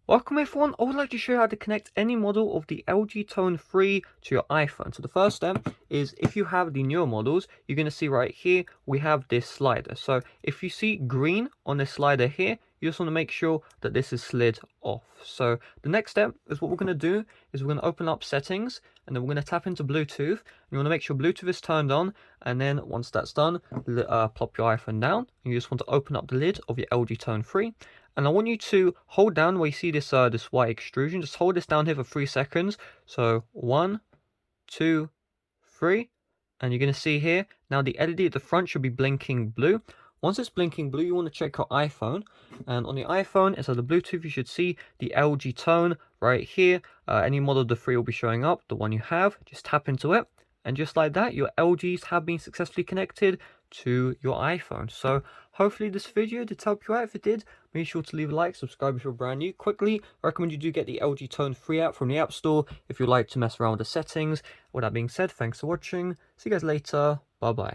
Welcome everyone, I would like to show you how to connect any model of the LG Tone Free to your iPhone. So the first step is if you have the newer models, you're going to see right here, we have this slider. So if you see green on this slider here, you just want to make sure that this is slid off. So the next step is what we're going to do is we're going to open up settings and then we're going to tap into Bluetooth. You want to make sure Bluetooth is turned on, and then once that's done, plop your iPhone down. And you just want to open up the lid of your LG Tone Free. And I want you to hold down where you see this this white extrusion. Just hold this down here for 3 seconds. So 1, 2, 3, and you're going to see here now the LED at the front should be blinking blue. Once it's blinking blue, you want to check your iPhone, and on the iPhone instead of the Bluetooth you should see the LG Tone right here. Any model of the 3 will be showing up, the one you have. Just tap into it, and just like that, your LGs have been successfully connected to your iPhone. So hopefully this video did help you out. If it did, make sure to leave a like, subscribe if you're brand new. Quickly, I recommend you do get the LG Tone Free app from the App Store if you like to mess around with the settings. With that being said, thanks for watching. See you guys later. Bye bye.